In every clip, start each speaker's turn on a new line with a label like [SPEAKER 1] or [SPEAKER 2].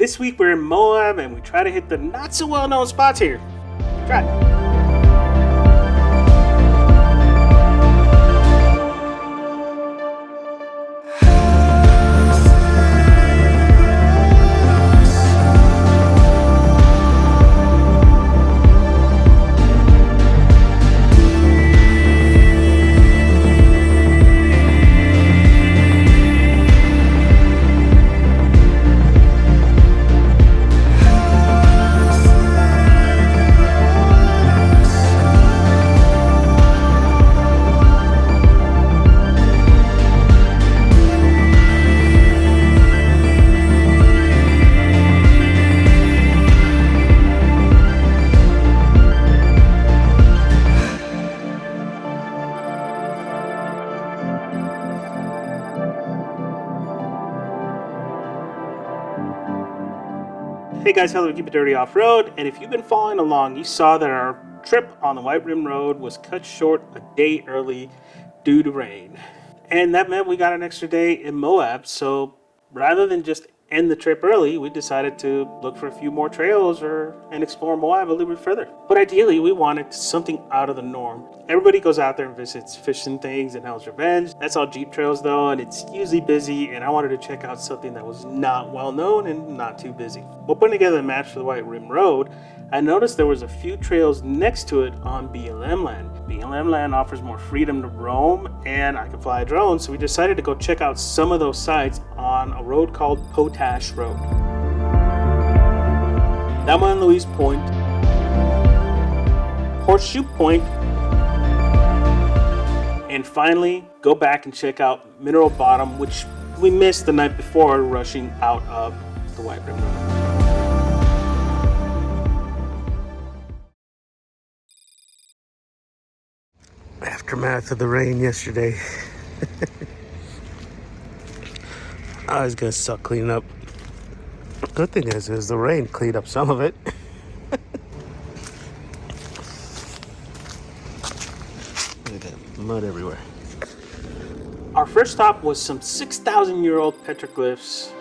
[SPEAKER 1] This week we're in Moab and we try to hit the not so well known spots here. Try it. Hey guys, hello, Keep It Dirty Off-Road, and if you've been following along, you saw that our trip on the White Rim Road was cut short a day early due to rain. And that meant we got an extra day in Moab, so rather than just end the trip early, we decided to look for a few more trails and explore Moab a little bit further. But ideally, we wanted something out of the norm. Everybody goes out there and visits fishing things and Hell's Revenge. That's all Jeep trails though, and it's usually busy, and I wanted to check out something that was not well known and not too busy. While putting together the maps for the White Rim Road, I noticed there was a few trails next to it on BLM land. BLM land offers more freedom to roam, and I can fly a drone, so we decided to go check out some of those sites on a road called Potash Rd. Thelma and Louise Point, Horseshoe Point, and finally go back and check out Mineral Bottom, which we missed the night before rushing out of the White Rim Road. Aftermath of the rain yesterday. I was gonna suck cleaning up. Good thing is the rain cleaned up some of it. Look at that mud everywhere. Our first stop was some 6,000-year-old petroglyphs.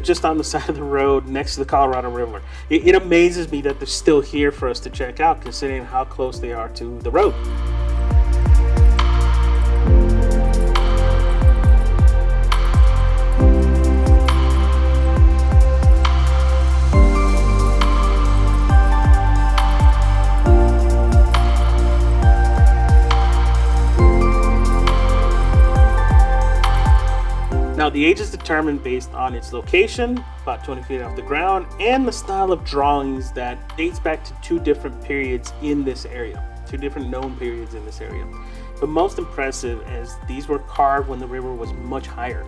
[SPEAKER 1] Just on the side of the road next to the Colorado River. It amazes me that they're still here for us to check out, considering how close they are to the road. Now, the age is determined based on its location, about 20 feet off the ground, and the style of drawings that dates back to two different periods in this area, two different known periods in this area. But most impressive as these were carved when the river was much higher.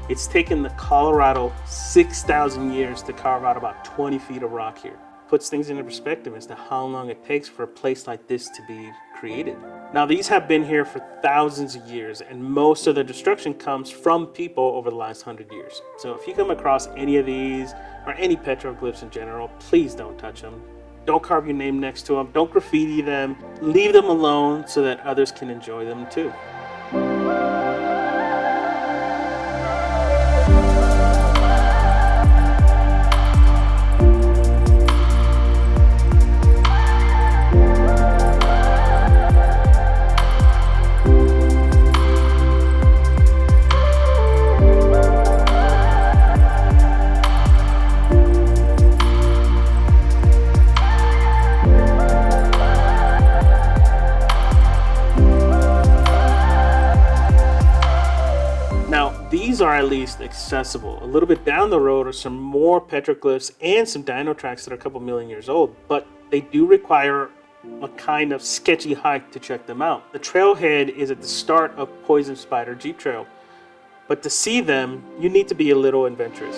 [SPEAKER 1] It's taken the Colorado 6,000 years to carve out about 20 feet of rock here. Puts things into perspective as to how long it takes for a place like this to be created. Now, these have been here for thousands of years, and most of the destruction comes from people over the last 100 years. So if you come across any of these, or any petroglyphs in general, please don't touch them. Don't carve your name next to them. Don't graffiti them. Leave them alone so that others can enjoy them too. These are at least accessible. A little bit down the road are some more petroglyphs and some dino tracks that are a couple million years old, but they do require a kind of sketchy hike to check them out. The trailhead is at the start of Poison Spider Jeep Trail, but to see them, you need to be a little adventurous.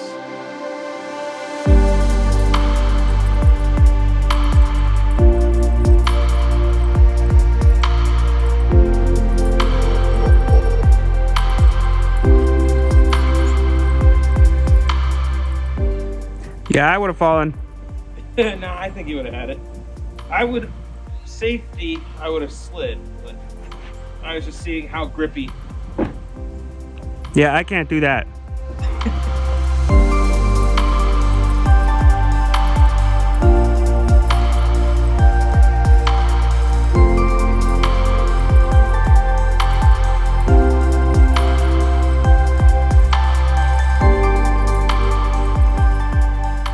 [SPEAKER 2] Yeah, I would have fallen. No, I think he would have had it. I would, safety, I would have slid, but I was just seeing how grippy.
[SPEAKER 1] Yeah, I can't do that.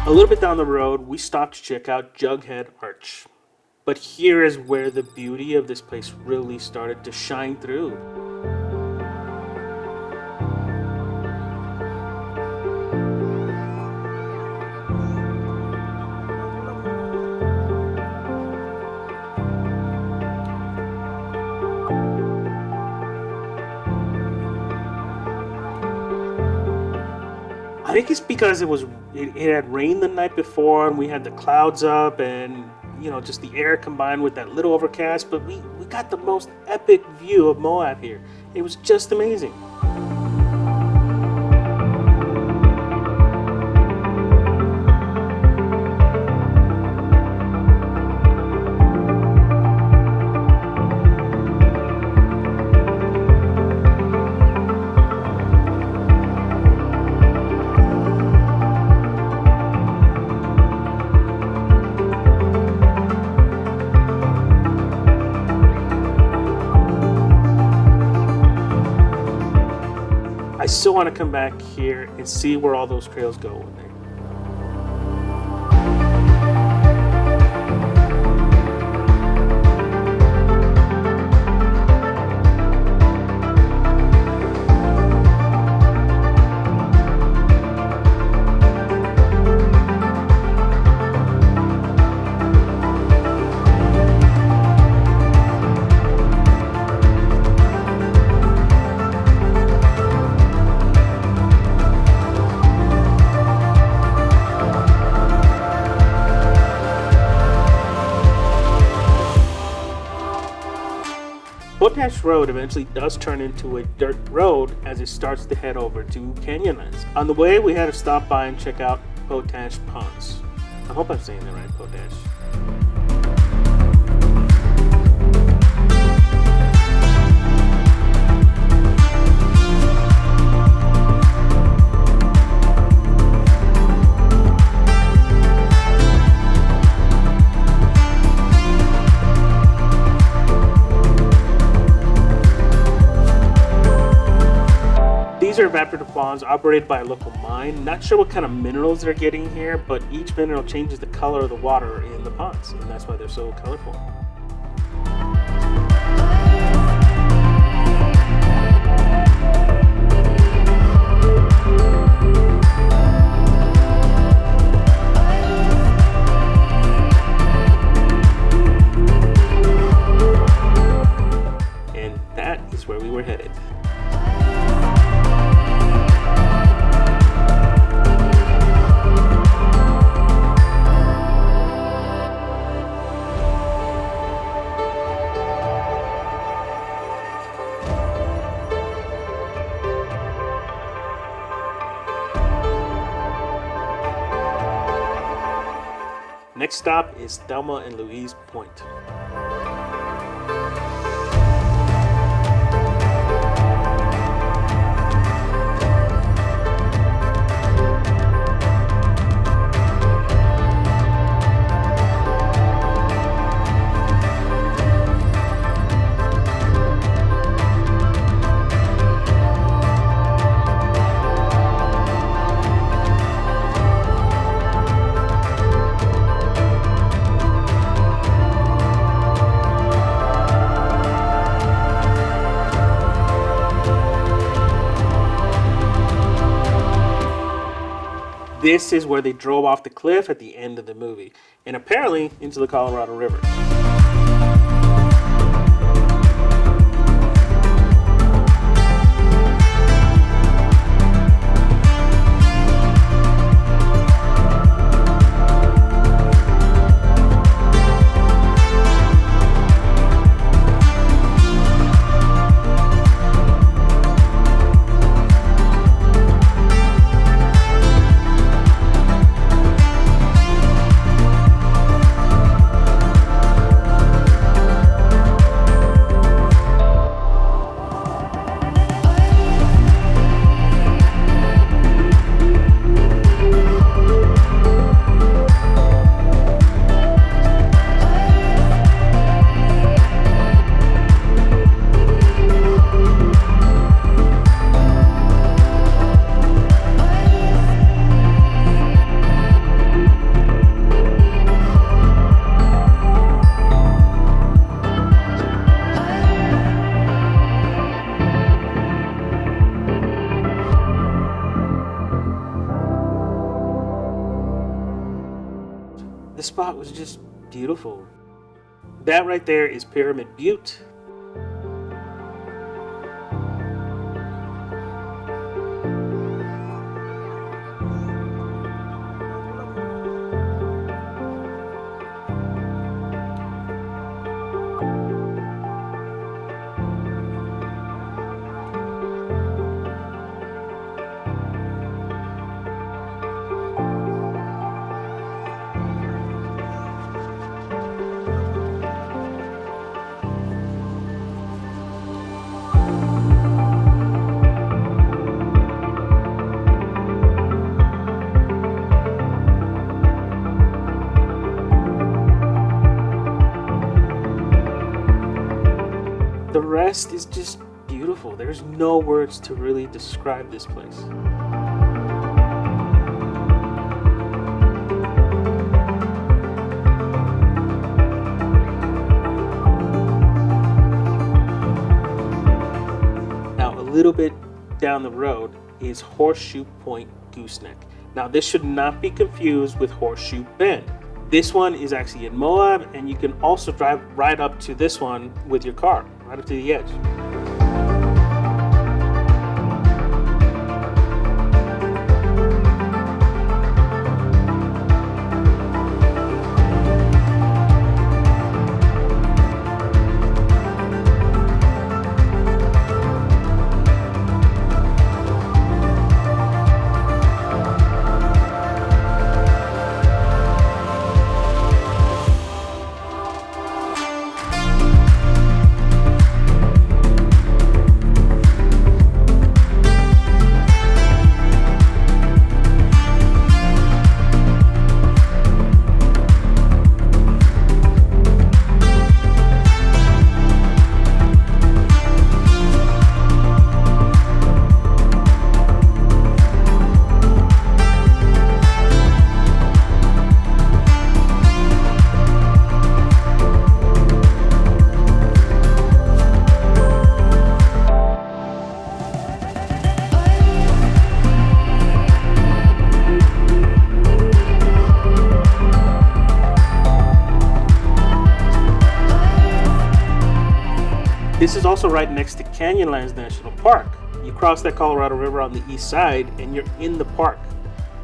[SPEAKER 1] A little bit down the road, we stopped to check out Jug Head Arch. But here is where the beauty of this place really started to shine through. I think it's because it had rained the night before and we had the clouds up and just the air combined with that little overcast, but we got the most epic view of Moab here. It was just amazing. I still want to come back here and see where all those trails go in there. Potash Road eventually does turn into a dirt road as it starts to head over to Canyonlands. On the way, we had to stop by and check out Potash Ponds. I hope I'm saying that right, Potash. These are evaporative ponds operated by a local mine. Not sure what kind of minerals they're getting here, but each mineral changes the color of the water in the ponds, and that's why they're so colorful. And that is where we were headed. Next stop is Thelma and Louise Point. This is where they drove off the cliff at the end of the movie, and apparently into the Colorado River. it was just beautiful. That right there is Pyramid Butte. The rest is just beautiful. There's no words to really describe this place. Now, a little bit down the road is Horseshoe Point Gooseneck. Now, this should not be confused with Horseshoe Bend. This one is actually in Moab, and you can also drive right up to this one with your car, right up to the edge. This is also right next to Canyonlands National Park. You cross that Colorado River on the east side and you're in the park.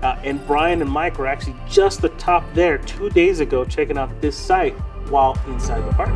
[SPEAKER 1] And Brian and Mike were actually just the top there 2 days ago checking out this site while inside the park.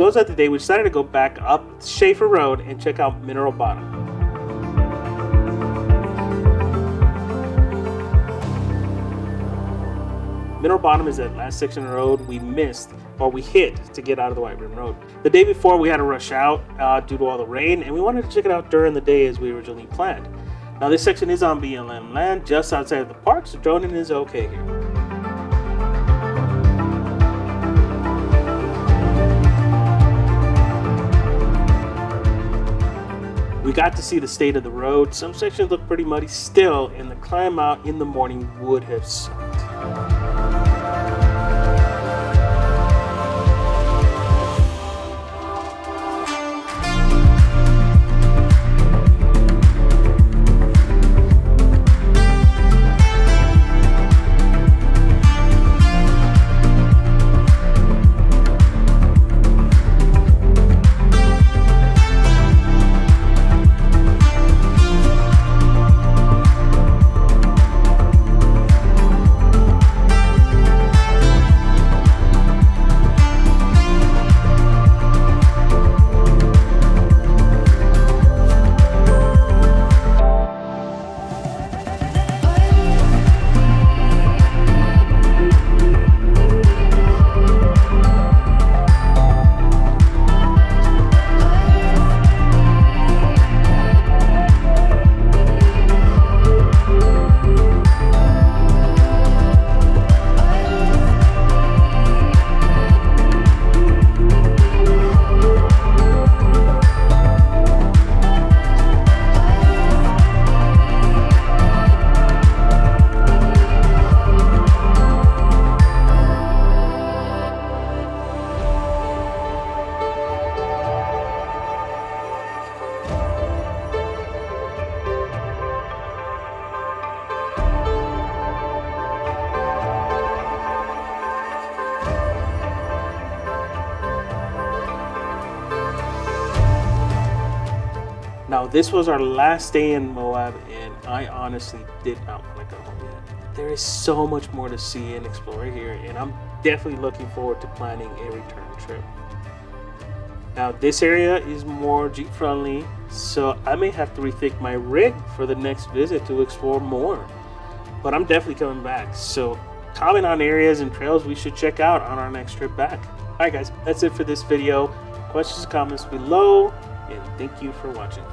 [SPEAKER 1] close out the day, we decided to go back up Schaefer Road and check out Mineral Bottom. Mineral Bottom is that last section of the road we missed, or we hit to get out of the White Rim Road. The day before we had to rush out due to all the rain, and we wanted to check it out during the day as we originally planned. Now this section is on BLM land just outside of the park, so droning is okay here. We got to see the state of the road. Some sections look pretty muddy still, and the climb out in the morning would have sucked. Now this was our last day in Moab, and I honestly did not want to go home yet. There is so much more to see and explore here, and I'm definitely looking forward to planning a return trip. Now this area is more Jeep friendly, so I may have to rethink my rig for the next visit to explore more. But I'm definitely coming back, so comment on areas and trails we should check out on our next trip back. Alright guys, that's it for this video. Questions, comments below, and thank you for watching.